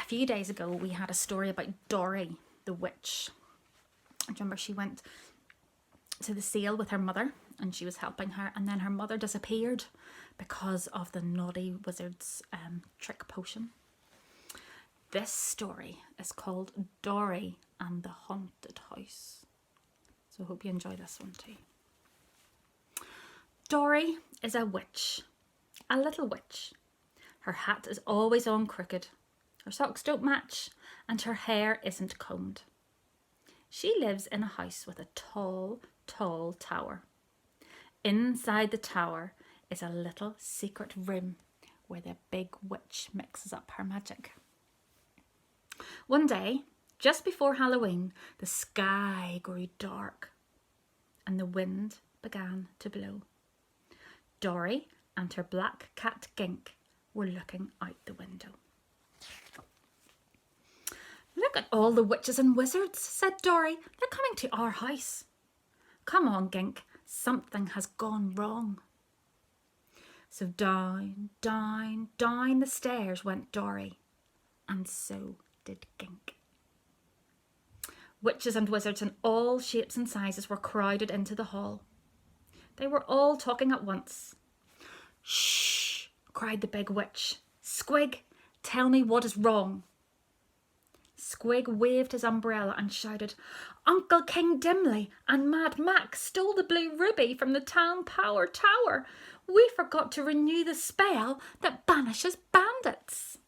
few days ago we had a story about Dorrie, the witch. I remember she went to the sale with her mother and she was helping her, and then her mother disappeared because of the naughty wizard's trick potion. This story is called Dorrie and the Haunted House. So I hope you enjoy this one too. Dorrie is a witch, a little witch. Her hat is always on crooked, her socks don't match, and her hair isn't combed. She lives in a house with a tall, tall tower. Inside the tower is a little secret room where the big witch mixes up her magic. One day, just before Halloween, the sky grew dark and the wind began to blow. Dorrie and her black cat Gink were looking out the window. "Look at all the witches and wizards," said Dorrie. "They're coming to our house." "Come on, Gink, something has gone wrong." So down, down, down the stairs went Dorrie, and so did Gink. Witches and wizards in all shapes and sizes were crowded into the hall. They were all talking at once. "Shh!" cried the big witch. "Squig, tell me what is wrong." Squig waved his umbrella and shouted, "Uncle King Dimly and Mad Mac stole the blue ruby from the town power tower. We forgot to renew the spell that banishes bandits.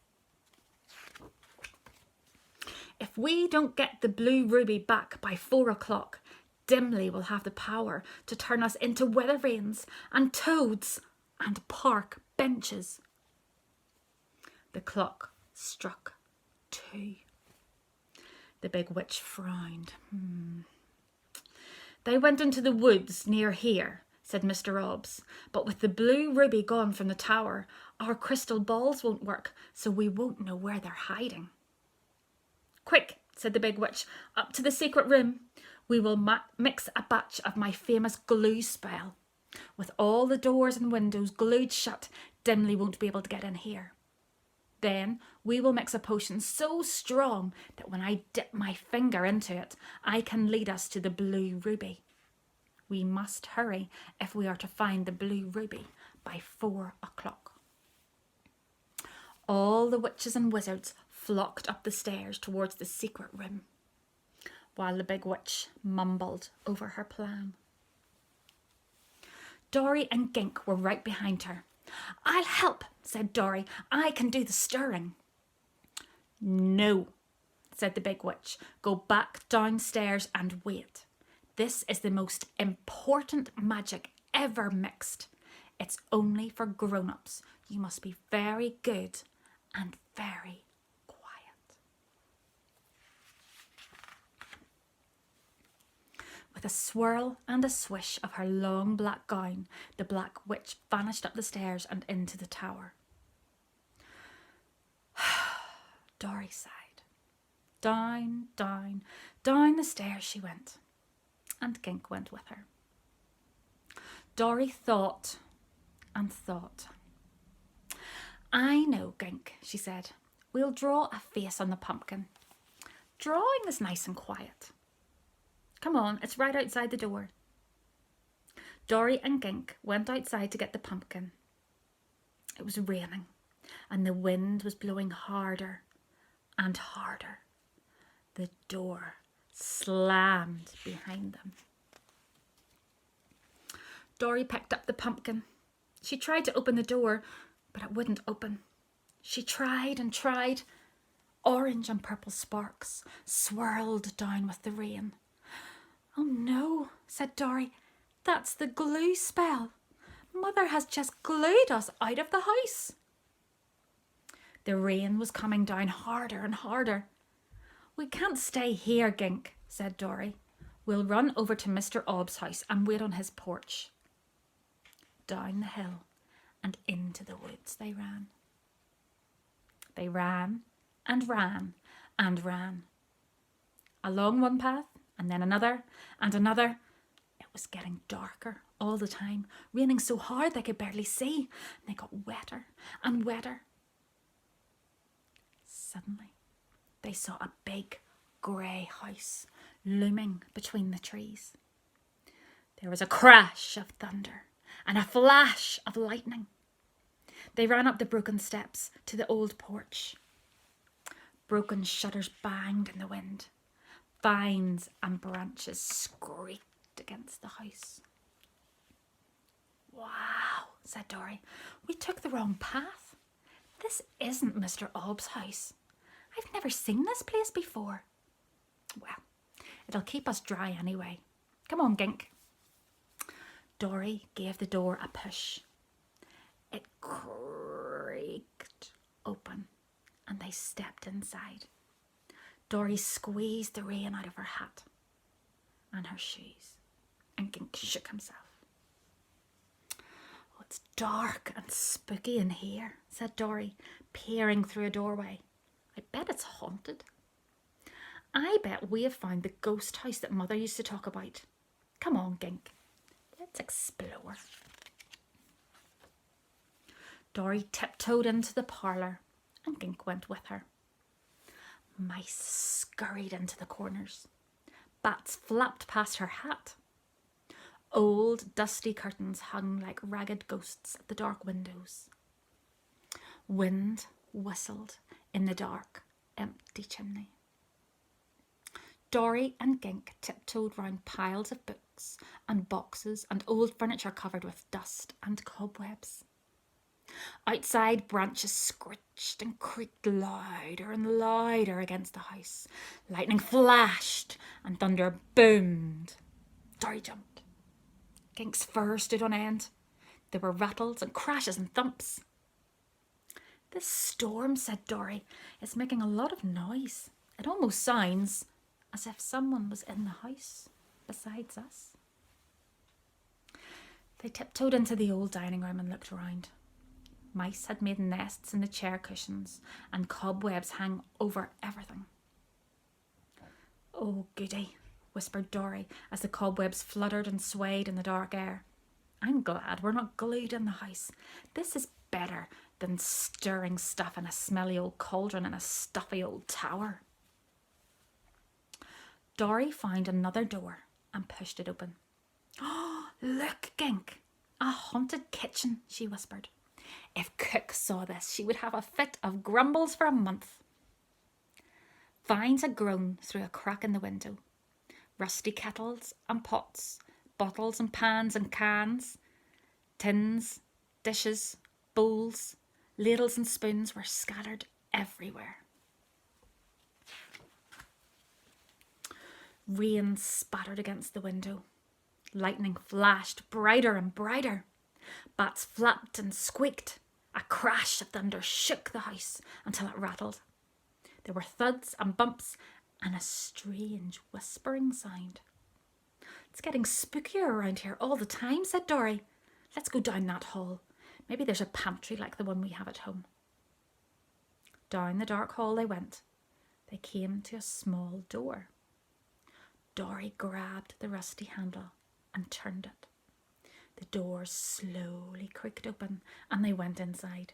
If we don't get the blue ruby back by 4 o'clock, Dimly will have the power to turn us into weather vanes and toads and park benches." The clock struck 2. The big witch frowned. "They went into the woods near here," said Mr. Hobbs, "but with the blue ruby gone from the tower, our crystal balls won't work, so we won't know where they're hiding." "Quick," said the big witch, "up to the secret room. We will mix a batch of my famous glue spell. With all the doors and windows glued shut, Dimly won't be able to get in here. Then we will mix a potion so strong that when I dip my finger into it, I can lead us to the blue ruby. We must hurry if we are to find the blue ruby by 4 o'clock. All the witches and wizards flocked up the stairs towards the secret room, while the big witch mumbled over her plan. Dorrie and Gink were right behind her. "I'll help," said Dorrie. "I can do the stirring." "No," said the big witch. "Go back downstairs and wait. This is the most important magic ever mixed. It's only for grown-ups. You must be very good and very quiet." With a swirl and a swish of her long black gown, the black witch vanished up the stairs and into the tower. Dorrie sighed. Down, down, down the stairs she went, and Gink went with her. Dorrie thought and thought. "I know, Gink," she said. "We'll draw a face on the pumpkin. Drawing is nice and quiet. Come on, it's right outside the door." Dorrie and Gink went outside to get the pumpkin. It was raining, and the wind was blowing harder and harder. The door slammed behind them. Dorrie picked up the pumpkin. She tried to open the door, but it wouldn't open. She tried and tried. Orange and purple sparks swirled down with the rain. "Oh no," said Dorrie. "That's the glue spell. Mother has just glued us out of the house." The rain was coming down harder and harder. "We can't stay here, Gink," said Dorrie. "We'll run over to Mr. Hobbs' house and wait on his porch." Down the hill and into the woods they ran. They ran and ran and ran. Along one path and then another and another. It was getting darker all the time, raining so hard they could barely see, and they got wetter and wetter. Suddenly, they saw a big grey house looming between the trees. There was a crash of thunder and a flash of lightning. They ran up the broken steps to the old porch. Broken shutters banged in the wind. Vines and branches screeched against the house. "Wow," said Dorrie. "We took the wrong path. This isn't Mr. Obb's house. I've never seen this place before." "Well, it'll keep us dry anyway. Come on, Gink." Dorrie gave the door a push. It creaked open and they stepped inside. Dorrie squeezed the rain out of her hat and her shoes, and Gink shook himself. "Oh, it's dark and spooky in here," said Dorrie, peering through a doorway. "I bet it's haunted. I bet we have found the ghost house that Mother used to talk about. Come on, Gink. Let's explore." Dorrie tiptoed into the parlour and Gink went with her. Mice scurried into the corners. Bats flapped past her hat. Old dusty curtains hung like ragged ghosts at the dark windows. Wind whistled in the dark, empty chimney. Dorrie and Gink tiptoed round piles of books and boxes and old furniture covered with dust and cobwebs. Outside, branches screeched and creaked louder and louder against the house. Lightning flashed and thunder boomed. Dorrie jumped. Gink's fur stood on end. There were rattles and crashes and thumps. "This storm," said Dorrie, "is making a lot of noise. It almost sounds as if someone was in the house besides us." They tiptoed into the old dining room and looked around. Mice had made nests in the chair cushions and cobwebs hung over everything. "Oh, goody," whispered Dorrie as the cobwebs fluttered and swayed in the dark air. "I'm glad we're not glued in the house. This is better than stirring stuff in a smelly old cauldron in a stuffy old tower." Dorrie found another door and pushed it open. "Oh, look, Gink, a haunted kitchen," she whispered. "If Cook saw this, she would have a fit of grumbles for a month." Vines had grown through a crack in the window. Rusty kettles and pots, bottles and pans and cans, tins, dishes, bowls, ladles and spoons were scattered everywhere. Rain spattered against the window. Lightning flashed brighter and brighter. Bats flapped and squeaked. A crash of thunder shook the house until it rattled. There were thuds and bumps and a strange whispering sound. "It's getting spookier around here all the time," said Dorrie. "Let's go down that hall. Maybe there's a pantry like the one we have at home." Down the dark hall they went. They came to a small door. Dorrie grabbed the rusty handle and turned it. The door slowly creaked open and they went inside.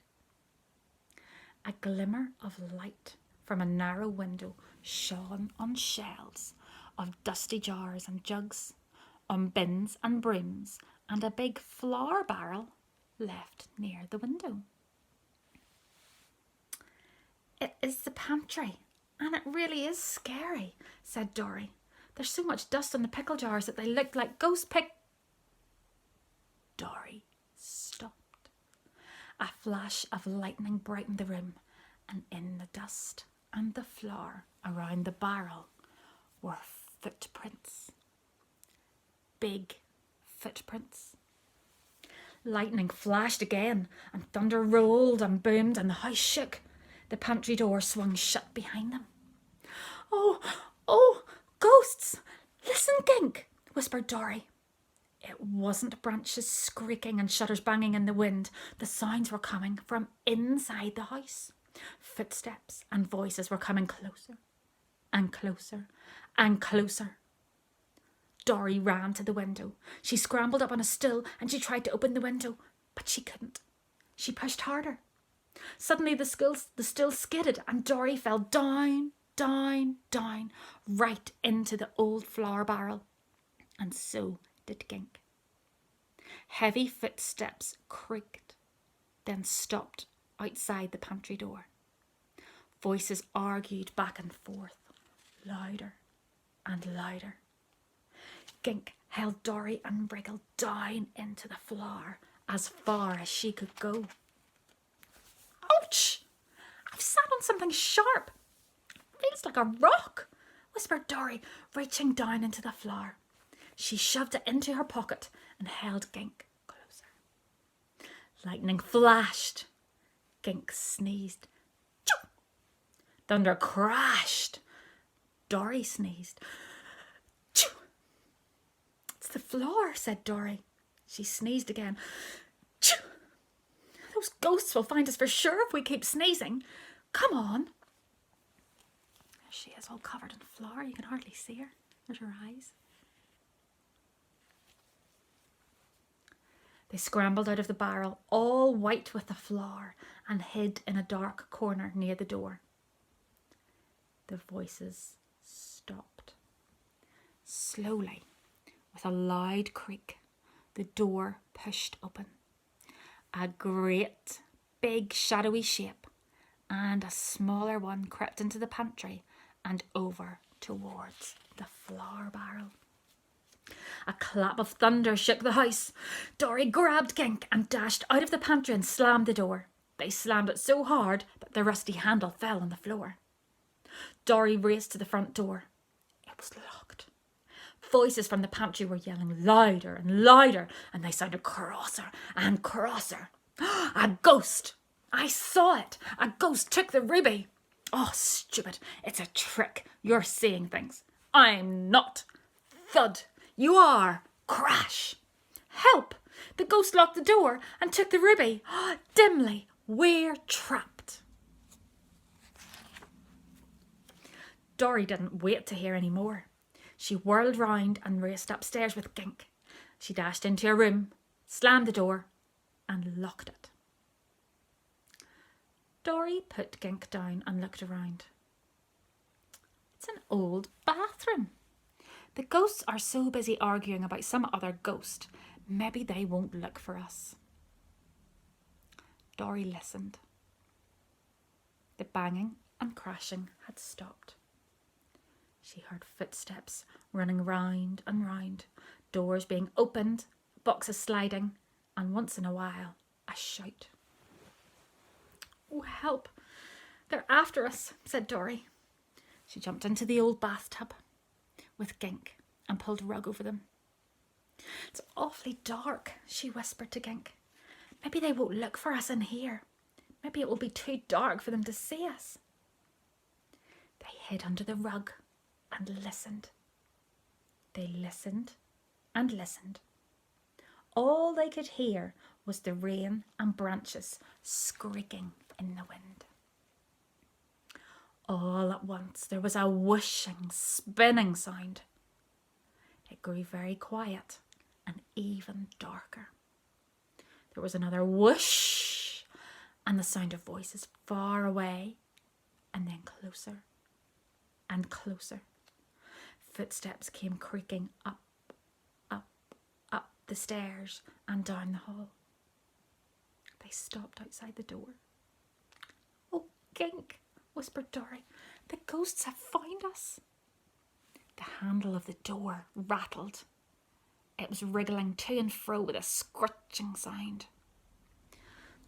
A glimmer of light from a narrow window shone on shelves of dusty jars and jugs, on bins and brooms, and a big flour barrel left near the window. "It is the pantry, and it really is scary," said Dorrie. "There's so much dust on the pickle jars that they look like ghost pick..." Dorrie stopped. A flash of lightning brightened the room, and in the dust and the flour around the barrel were footprints. Big footprints. Lightning flashed again, and thunder rolled and boomed, and the house shook. The pantry door swung shut behind them. Oh, ghosts! Listen, Gink, whispered Dorrie. It wasn't branches screaking and shutters banging in the wind. The sounds were coming from inside the house. Footsteps and voices were coming closer and closer and closer. Dorrie ran to the window. She scrambled up on a stool and she tried to open the window, but she couldn't. She pushed harder. Suddenly the stool skidded and Dorrie fell down down, down, right into the old flour barrel. And so did Gink. Heavy footsteps creaked, then stopped outside the pantry door. Voices argued back and forth, louder and louder. Gink held Dorrie and wriggled down into the flour as far as she could go. Ouch! I've sat on something sharp. Feels like a rock, whispered Dorrie, reaching down into the flour. She shoved it into her pocket and held Gink closer. Lightning flashed. Gink sneezed. Choo! Thunder crashed. Dorrie sneezed. Choo! It's the floor, said Dorrie. She sneezed again. Choo! Those ghosts will find us for sure if we keep sneezing. Come on. There she is, all covered in flour. You can hardly see her. There's her eyes. They scrambled out of the barrel, all white with the flour, and hid in a dark corner near the door. The voices stopped. Slowly, with a loud creak, the door pushed open. A great, big, shadowy shape and a smaller one crept into the pantry and over towards the flour barrel. A clap of thunder shook the house. Dorrie grabbed Gink and dashed out of the pantry and slammed the door. They slammed it so hard that the rusty handle fell on the floor. Dorrie raced to the front door. It was locked. Voices from the pantry were yelling louder and louder, and they sounded crosser and crosser. A ghost! I saw it! A ghost took the ruby! Oh, stupid! It's a trick. You're seeing things. I'm not. Thud! You are. Crash! Help! The ghost locked the door and took the ruby. Dimly, we're trapped. Dorrie didn't wait to hear any more. She whirled round and raced upstairs with Gink. She dashed into her room, slammed the door, and locked it. Dorrie put Gink down and looked around. It's an old bathroom. The ghosts are so busy arguing about some other ghost, maybe they won't look for us. Dorrie listened. The banging and crashing had stopped. She heard footsteps running round and round, doors being opened, boxes sliding, and once in a while, a shout. Oh, help! They're after us, said Dorrie. She jumped into the old bathtub with Gink and pulled a rug over them. It's awfully dark, she whispered to Gink. Maybe they won't look for us in here. Maybe it will be too dark for them to see us. They hid under the rug and listened. They listened and listened. All they could hear was the rain and branches squeaking in the wind. All at once there was a whooshing, spinning sound. It grew very quiet and even darker. There was another whoosh and the sound of voices far away, and then closer and closer. Footsteps came creaking up, up, up the stairs and down the hall. They stopped outside the door. Oh, Gink, whispered Dorrie. The ghosts have found us. The handle of the door rattled. It was wriggling to and fro with a scratching sound.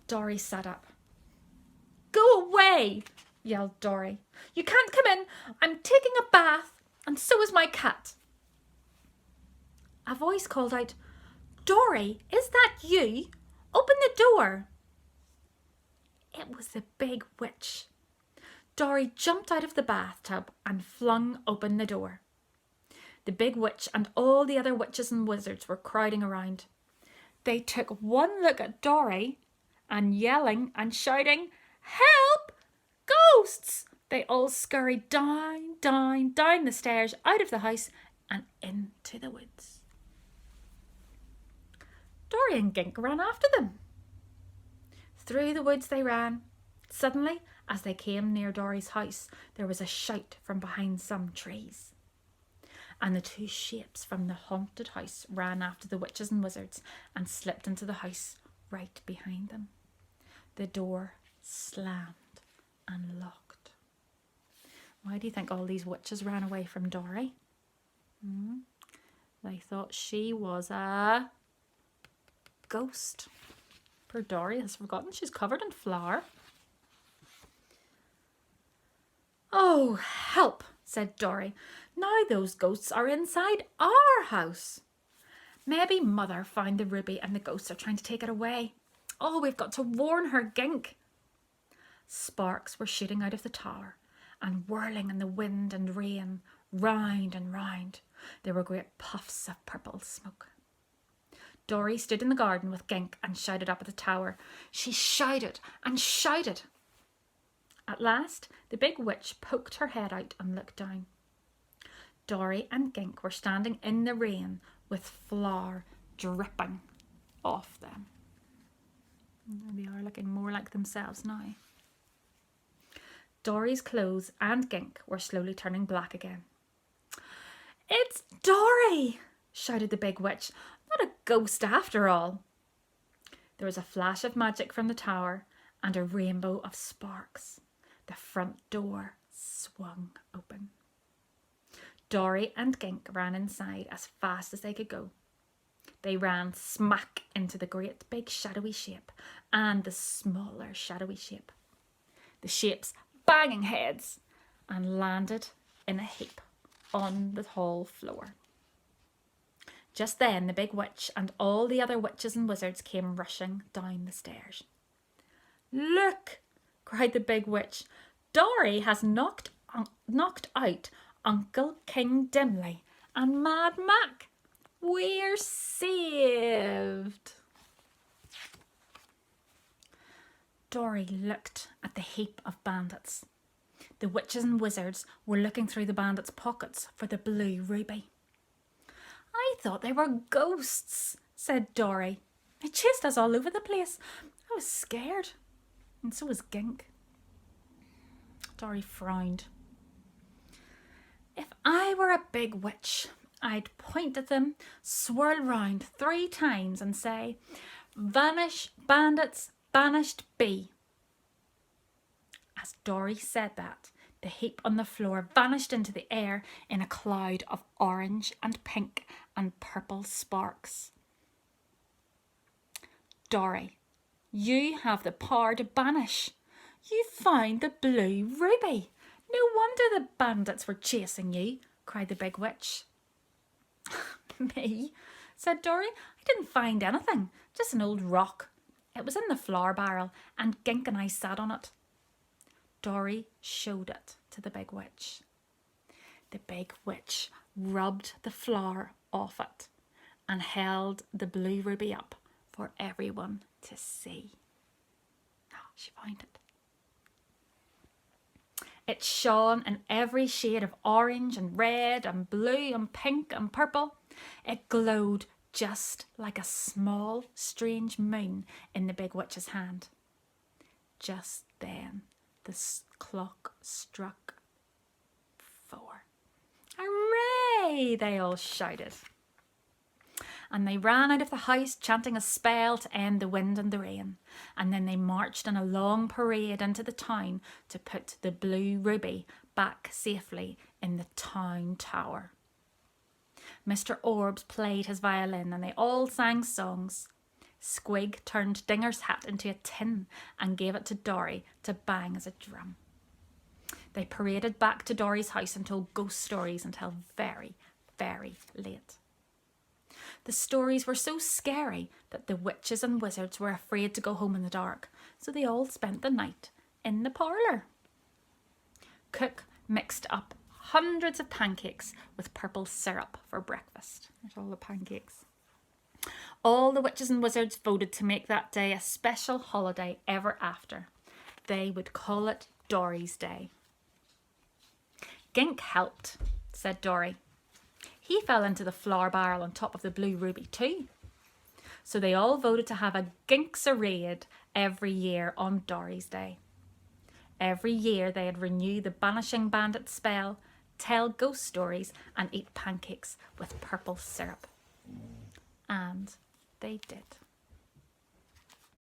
Dorrie sat up. Go away, yelled Dorrie. You can't come in. I'm taking a bath, and so is my cat. A voice called out, Dorrie, is that you? Open the door. It was the big witch. Dorrie jumped out of the bathtub and flung open the door. The big witch and all the other witches and wizards were crowding around. They took one look at Dorrie and yelling and shouting, Help! Ghosts! They all scurried down, down, down the stairs, out of the house and into the woods. Dorrie and Gink ran after them. Through the woods they ran. Suddenly, As they came near Dorrie's house, there was a shout from behind some trees. And the two shapes from the haunted house ran after the witches and wizards and slipped into the house right behind them. The door slammed and locked. Why do you think all these witches ran away from Dorrie? They thought she was a ghost. Poor Dorrie has forgotten she's covered in flour. "Oh, help," said Dorrie. "Now those ghosts are inside our house. Maybe Mother found the ruby and the ghosts are trying to take it away. Oh, we've got to warn her, Gink." Sparks were shooting out of the tower and whirling in the wind and rain, round and round. There were great puffs of purple smoke. Dorrie stood in the garden with Gink and shouted up at the tower. She shouted and shouted. At last, the big witch poked her head out and looked down. Dorrie and Gink were standing in the rain with flour dripping off them. They are looking more like themselves now. Dorrie's clothes and Gink were slowly turning black again. "It's Dorrie!" shouted the big witch. "Not a ghost after all." There was a flash of magic from the tower and a rainbow of sparks. The front door swung open. Dorrie and Gink ran inside as fast as they could go. They ran smack into the great big shadowy shape and the smaller shadowy shape. The shapes banging heads and landed in a heap on the hall floor. Just then the big witch and all the other witches and wizards came rushing down the stairs. "Look!" cried the big witch. "Dorrie has knocked out Uncle King Dimly and Mad Mac. We're saved." Dorrie looked at the heap of bandits. The witches and wizards were looking through the bandits' pockets for the blue ruby. "I thought they were ghosts," said Dorrie. "They chased us all over the place. I was scared. And so was Gink." Dorrie frowned. "If I were a big witch, I'd point at them, swirl round 3 times and say, 'Vanish, bandits, banished be.'" As Dorrie said that, the heap on the floor vanished into the air in a cloud of orange and pink and purple sparks. "Dorrie, you have the power to banish. You found the blue ruby. No wonder the bandits were chasing you," cried the big witch. "Me?" said Dorrie. "I didn't find anything, just an old rock. It was in the flour barrel and Gink and I sat on it." Dorrie showed it to the big witch. The big witch rubbed the flour off it and held the blue ruby up for everyone to see. Oh, she found it. It shone in every shade of orange and red and blue and pink and purple. It glowed just like a small, strange moon in the big witch's hand. Just then, the clock struck 4. "Hooray!" they all shouted. And they ran out of the house chanting a spell to end the wind and the rain. And then they marched in a long parade into the town to put the blue ruby back safely in the town tower. Mr. Orbs played his violin and they all sang songs. Squig turned Dinger's hat into a tin and gave it to Dorrie to bang as a drum. They paraded back to Dorrie's house and told ghost stories until very, very late. The stories were so scary that the witches and wizards were afraid to go home in the dark, so they all spent the night in the parlour. Cook mixed up hundreds of pancakes with purple syrup for breakfast. There's all the pancakes. All the witches and wizards voted to make that day a special holiday ever after. They would call it Dorrie's Day. "Gink helped," said Dorrie. "He fell into the flour barrel on top of the blue ruby too." So they all voted to have a Ginksarade every year on Dorrie's Day. Every year they'd renew the banishing bandit spell, tell ghost stories, and eat pancakes with purple syrup. And they did.